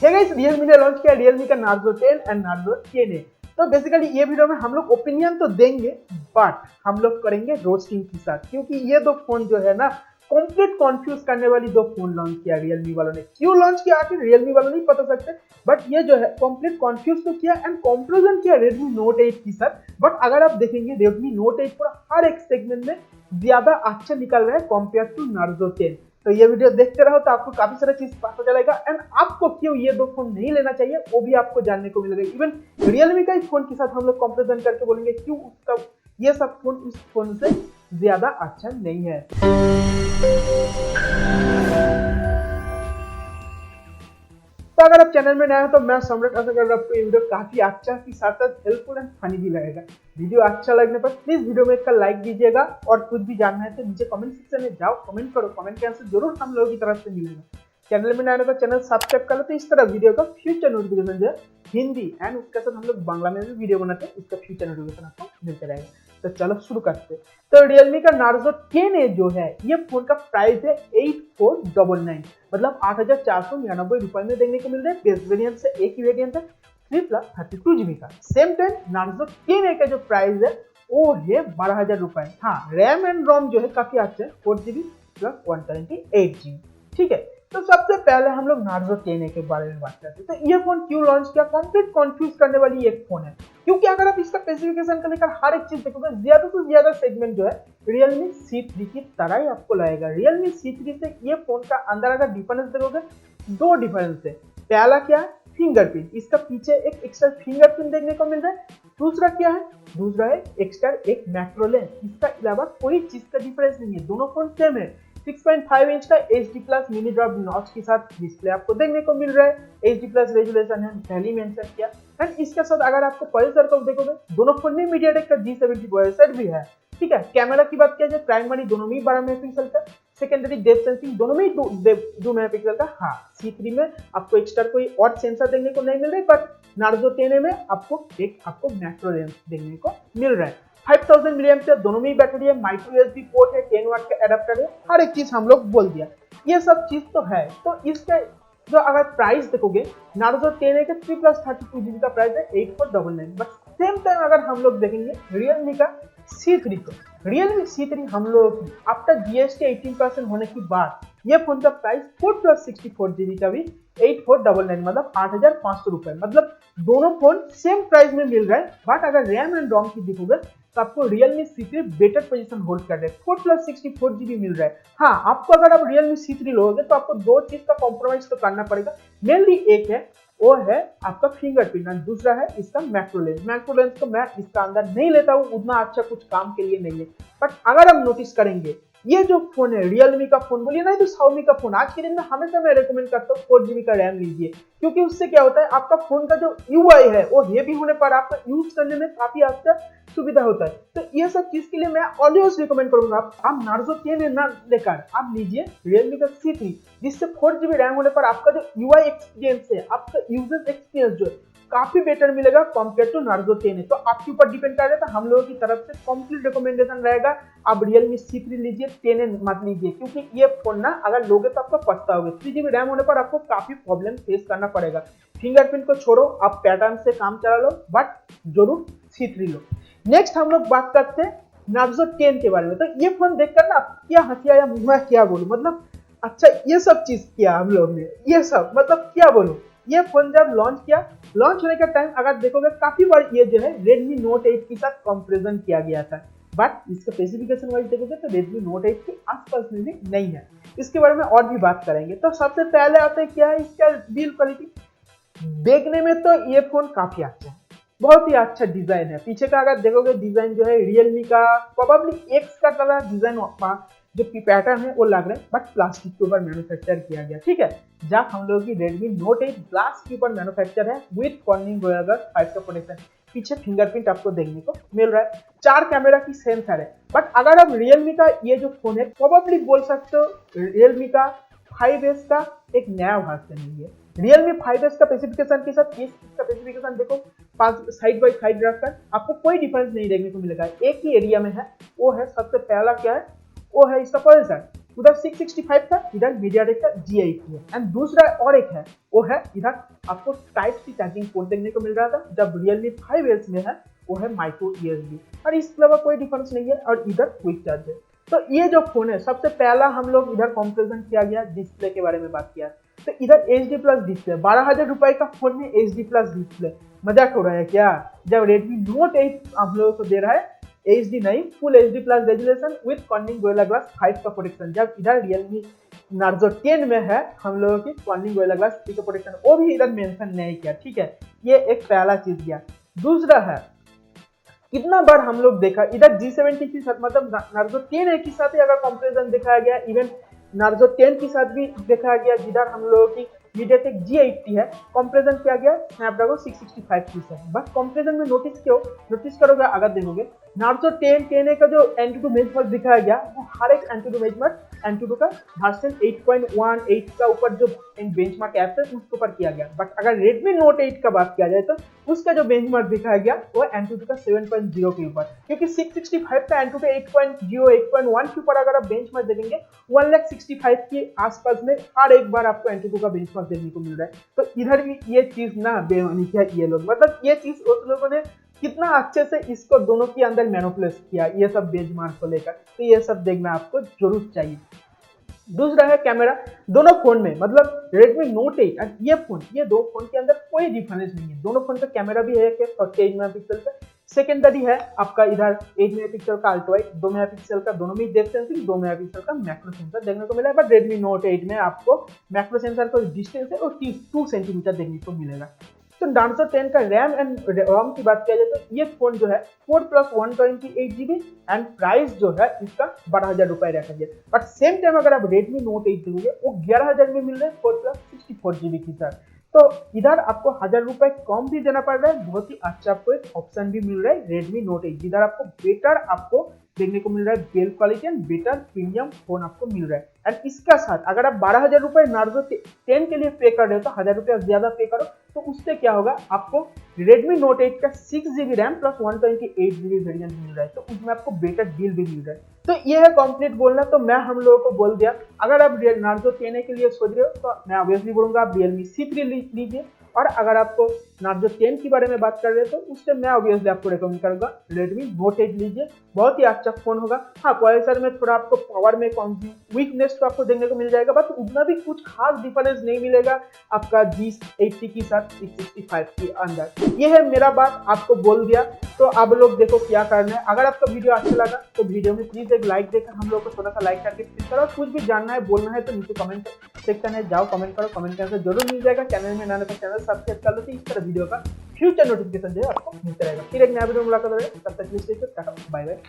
है guys, Realme ने launch किया Realme का नार्जो 10 एंड नार्जो 10A। तो बेसिकली ये वीडियो में हम लोग ओपिनियन तो देंगे, बट हम लोग करेंगे रोस्टिंग के साथ, क्योंकि ये दो फोन जो है ना कंप्लीट कंफ्यूज करने वाली दो फोन लॉन्च किया Realme वालों ने। क्यों लॉन्च किया आखिर Realme वालों नहीं पता सकते, बट ये जो है कंप्लीट कंफ्यूज तो किया एंड कंपैरिजन किया Redmi Note 8 के साथ। बट अगर आप देखेंगे Redmi Note 8 पूरा हर एक सेगमेंट में ज्यादा अच्छा निकल रहा है कंपेयर टू नार्जो 10। तो ये वीडियो देखते रहो तो आपको काफी सारा चीज पता चलेगा एंड आपको क्यों ये दो फोन नहीं लेना चाहिए वो भी आपको जानने को मिलेगा। इवन Realme का इस फोन के साथ हम लोग कंपैरिजन करके बोलेंगे क्यों उसका ये सब फोन उस फोन से ज्यादा अच्छा नहीं है। तो अगर आप चैनल में नए हो तो मैं सम्राट आशा कर रहा हूं आपको ये वीडियो काफी अच्छा के साथ साथ हेल्पफुल एंड फनी भी लगेगा। वीडियो अच्छा लगने पर प्लीज वीडियो में एक लाइक दीजिएगा और कुछ भी जानना है तो नीचे कमेंट सेक्शन में जाओ, कमेंट करो, कमेंट के आंसर जरूर हम लोगों की तरफ से मिलेगा। चैनल में नए हो तो चैनल सब्सक्राइब कर लो, तो इस तरह वीडियो का फ्यूचर नोटिफिकेशन जो है हिंदी एंड उसके साथ हम लोग बांग्ला में भी वीडियो बनाते हैं, उसका फ्यूचर नोटिफिकेशन आपको मिलते रहेगा। तो चलो शुरू करते हैं। तो Realme का नार्जो 10A जो है ये फोन का प्राइस है 8499, मतलब 8499 रुपए में देखने को मिल रहा है। बेस वेरिएंट से एक ही वेरिएंट है 3+32GB का। सेम टाइम नार्जो 10A का जो प्राइस है वो है 12,000 रुपए। हाँ, रैम एंड रोम जो है काफी अच्छा है 4GB प्लस 128GB। ठीक है, तो सबसे पहले हम लोग नार्जो 10A के बारे में बात करते हैं। तो ये फोन क्यों लॉन्च किया, कंप्लीट कंफ्यूज करने वाली एक फोन है, क्योंकि अगर आप इसका स्पेसिफिकेशन को लेकर हर एक चीज देखोगे ज्यादा से ज्यादा सेगमेंट जो है Realme C3 की तरह ही आपको लगेगा। Realme C3 से ये फोन का अंदर अगर डिफरेंस देखोगे दो डिफरेंस है। पहला क्या है, फिंगरप्रिंट, इसका पीछे एक एक्स्ट्रा फिंगरप्रिंट देखने को मिल रहा है। दूसरा क्या है, दूसरा है एक्स्ट्रा एक मैक्रो लेंस। इसका अलावा कोई चीज का डिफरेंस नहीं है, दोनों फोन सेम है। 6.5 इंच का HD plus mini drop notch के साथ डिस्प्ले आपको देखने को मिल रहा है। HD प्लस रेजोल्यूशन है, पहले ही मेंशन किया। एंड इसके साथ अगर आपको प्रोसेसर को देखोगे दोनों फोन में MediaTek का G70 प्रोसेसर भी है। ठीक है, कैमरा की बात किया जाए प्राइमरी दोनों में ही 12 मेगापिक्सल का, सेकेंडरी डेप्थ सेंसिंग दोनों में ही 2 मेगापिक्सल का। हाँ, C3 में आपको एक्स्ट्रा कोई और सेंसर देखने को नहीं मिल रहा है, बट नार्जो 10A में आपको मैक्रो लेंस देखने को मिल रहा है। 5000 mAh दोनों में ही बैटरी है, माइक्रो USB पोर्ट है, 10 वाट का एडाप्टर है, हर एक चीज हम लोग बोल दिया। ये सब चीज तो है। तो इसका जो अगर प्राइस देखोगे नार्जो 10A का 3+32GB का प्राइस है 8499, बट सेम टाइम अगर हम लोग देखेंगे Realme का C3 को, Realme C3 हम लोग आफ्टर GST 18% होने के बाद ये फोन का प्राइस 4+64GB का भी 8499, मतलब 8500 रुपए, मतलब दोनों फोन सेम प्राइस में मिल रहा है। बट अगर रैम एंड रोम की देखोगे तो आपको Realme C3 better position hold कर रहा है, 4+64GB मिल रहा है। हाँ, आपको अगर आप Realme C3 लोगे तो आपको दो चीज का कॉम्प्रोमाइज तो करना पड़ेगा। मेनली एक है वो है आपका फिंगरप्रिंट और दूसरा है इसका मैक्रो लेंस। मैक्रो लेंस तो मैं इसका अंदर नहीं लेता हूँ, उतना अच्छा कुछ काम के लिए नहीं है। बट अगर हम नोटिस करेंगे ये जो फोन है Realme का फोन बोलिए नहीं तो Xiaomi का फोन, आज के दिन में हमेशा मैं रेकमेंड करता हूँ 4GB का रैम लीजिए, क्योंकि उससे क्या होता है आपका फोन का जो UI है वो हेवी होने पर आपका यूज करने में काफी अच्छा सुविधा होता है। तो ये सब चीज के लिए मैं ऑलवेज रिकमेंड करूंगा आप नार्जो 10A ना लेकर आप लीजिए Realme का C3, जिससे 4GB रैम होने पर आपका जो UI एक्सपीरियंस है, आपका यूजर एक्सपीरियंस जो है काफी बेटर मिलेगा कंपेयर टू नार्जो 10A। तो आपके ऊपर डिपेंड कर रहा है, तो हम लोगों की तरफ से कंप्लीट रिकमेंडेशन रहेगा आप Realme C3 लीजिए, 10A मत लीजिए, क्योंकि ये फोन ना अगर लोगे तो आपको पछताओगे। 3GB रैम होने पर आपको काफी प्रॉब्लम फेस करना पड़ेगा। फिंगरप्रिंट को छोड़ो, आप पैटर्न से काम चला लो, बट जरूर C3 लो। नेक्स्ट हम लोग बात करते हैं नार्जो 10 के बारे में। तो ये फोन देखकर ना क्या हंसी आया, मैं क्या बोलूं, मतलब अच्छा ये सब चीज किया हम लोग ने, ये सब मतलब क्या बोलूं। ये फोन जब लॉन्च होने का टाइम अगर देखोगे काफी बार ये जो है Redmi Note 8 के साथ कंपैरिजन किया गया था, बट इसका स्पेसिफिकेशन वाइज देखोगे तो Redmi Note 8 के आसपास में भी नहीं है। इसके बारे में और भी बात करेंगे। तो सबसे पहले आता है क्या है इसका बिल्ड क्वालिटी। देखने में तो ये फोन काफी अच्छा है, बहुत ही अच्छा डिजाइन है। पीछे का अगर देखोगे डिजाइन जो है Realme का प्रोबेबली X का तरह डिजाइन जो पैटर्न है वो लग रहा है, बट प्लास्टिक के ऊपर मैन्युफैक्चर किया गया। ठीक है, जब हम लोग की Redmi Note 8 ग्लास के ऊपर मैन्युफैक्चर है विद कॉर्निंग गोल्ड 5 का प्रोटेक्शन। पीछे फिंगरप्रिंट आपको देखने को मिल रहा है, 4 कैमरा की सेंसर है। बट अगर आप Realme का ये जो फोन है प्रोबेबली बोल सकते हो Realme का 5S का एक नया वर्जन है। Realme 5S का स्पेसिफिकेशन के साथ इसका स्पेसिफिकेशन देखो, साइड बाय साइड रखकर आपको कोई डिफरेंस नहीं देखने को मिलेगा, एक ही एरिया में है। वो है सबसे पहला क्या है, वो है इसका प्रोसेसर। उधर 665 का, इधर मीडियाटेक का G80 है। एंड दूसरा और एक है, वो है इधर आपको टाइप सी चार्जिंग पोर्ट देखने को मिल रहा था, जब Realme 5S में है वो है माइक्रो USB, और इसके अलावा कोई डिफरेंस नहीं है। और इधर क्विक चार्ज है। तो ये जो फोन है, सबसे पहला हम लोग इधर कंपैरिजन किया गया, डिस्प्ले के बारे में बात किया। तो इधर HD प्लस डिस्प्ले, 12,000 रुपए का फोन में HD प्लस डिस्प्ले, मजाक हो रहा है क्या? जब Redmi Note 8 आप लोगों को दे रहा है HD नहीं, full HD plus resolution with cornering gorilla glass 5 का प्रोटेक्शन, जब इधर Realme नार्जो 10 में है हम लोगों की कॉर्निंग गोरिल्ला ग्लास 3 का प्रोटेक्शन, वो भी इधर मेंशन नहीं किया। ठीक है, ये एक पहला चीज गया। दूसरा है, कितना बार हम लोग देखा इधर G70 के साथ, मतलब नार्जो 10 के साथ ही अगर कंपैरिजन दिखाया गया, इवन नार्जो 10 के साथ भी दिखाया गया, जिधर हम लोगों की मीडियाटेक G80 है, कंपैरिजन किया गया स्नैपड्रैगन 665 के साथ। बस कंपैरिजन में नोटिस करोगे अगर देखोगे, नार्जो 10 का जो एंटूटू बेंचमार्क दिखाया गया, वो हर एक एंटूटू बेंचमार्क एंटूटू का वर्जन 8.18 का ऊपर जो बेंचमार्क ऐप है उसके ऊपर किया गया। बट अगर Redmi Note 8 का बात किया जाए तो उसका जो बेंचमार्क दिखाया गया वो एंटूटू का 7.0 के ऊपर, क्योंकि 665 का एंटूटू 8.0 8.1 के ऊपर अगर आप बेंचमार्क देखेंगे 1,65,000 के आसपास में हर एक बार आपको एंटूटू का बेंचमार्क देखने को मिल रहा है। तो इधर भी ये चीज ना बेमानी किया ये लोग, मतलब ये चीज उस लोगों ने कितना अच्छे से इसको दोनों के अंदर मैनिपुलेट किया ये सब बेंचमार्क को लेकर, तो ये सब देखना आपको जरूर चाहिए। दूसरा है कैमरा, दोनों फोन में, मतलब Redmi Note 8 और ये फोन, ये दो फोन के अंदर कोई डिफरेंस नहीं है। दोनों फोन का कैमरा भी है 48 मेगापिक्सल का, सेकेंडरी है आपका इधर 8 मेगापिक्सल का अल्ट्रा वाइड, 2 मेगापिक्सल का, दोनों में डेप्थ सेंसिंग, 2 मेगापिक्सल का मैक्रो सेंसर देखने को मिला है। बट Redmi Note 8 में आपको मैक्रो सेंसर का डिस्टेंस है और 2 सेंटीमीटर देखने को मिलेगा। तो नार्जो 10 का रैम एंड रोम की बात किया जाए तो ये फोन जो है 4+128GB एंड प्राइस जो है इसका 12,000 रुपए रखा गया। बट सेम टाइम अगर आप Redmi Note 8 देखोगे वो 11,000 में मिल रहे हैं 4+64GB के साथ। तो इधर आपको 1,000 रुपए कम भी देना पड़ रहा है, बहुत ही अच्छा आपको एक ऑप्शन भी मिल रहा है Redmi Note 8, जिधर आपको बेटर आपको देखने को मिल रहा है build quality and better premium phone आपको मिल रहा है। एंड इसका साथ अगर आप 12,000 रुपए नार्जो 10 के लिए पे कर रहे हो तो 1,000 रुपया ज्यादा पे करो, तो उससे क्या होगा, आपको Redmi Note 8 का 6GB RAM plus 128GB variant मिल रहा है, तो उसमें आपको बेटर डील भी मिल रहा है। तो ये है कंप्लीट बोलना, तो मैं हम लोगों को बोल दिया। अगर आप नार्जो 10 के लिए सोच रहे हो तो मैं ऑब्वियसली बोलूंगा आप Realme C3 लीजिए, और अगर आपको नार्जो 10 के बारे में बात कर रहे हो तो उससे मैं ऑब्वियसली आपको रेकमेंड करूंगा Redmi Note 8 लीजिए, बहुत ही अच्छा फोन होगा। हाँ, प्रोसेसर में थोड़ा आपको पावर में वीकनेस तो आपको देखने को मिल जाएगा, बट उतना भी कुछ खास डिफरेंस नहीं मिलेगा आपका G80 के साथ 665 के अंदर। ये है मेरा बात, आपको बोल दिया। तो आप लोग देखो क्या करना है। अगर आपका वीडियो अच्छा लगा तो वीडियो में प्लीज एक लाइक देकर हम लोग को थोड़ा सा लाइक करके प्लीज करो। कुछ भी जानना है बोलना है तो नीचे कमेंट सेक्शन है, जाओ कमेंट करो, कमेंट करके जरूर मिल जाएगा। चैनल में नया तो चैनल सब्सक्राइब कर लो, तो इस तरह वीडियो का फ्यूचर नोटिफिकेशन जो है आपको मिलता रहेगा। फिर एक नया वीडियो मुलाकात होगा, तब तक के लिए बाय बाय।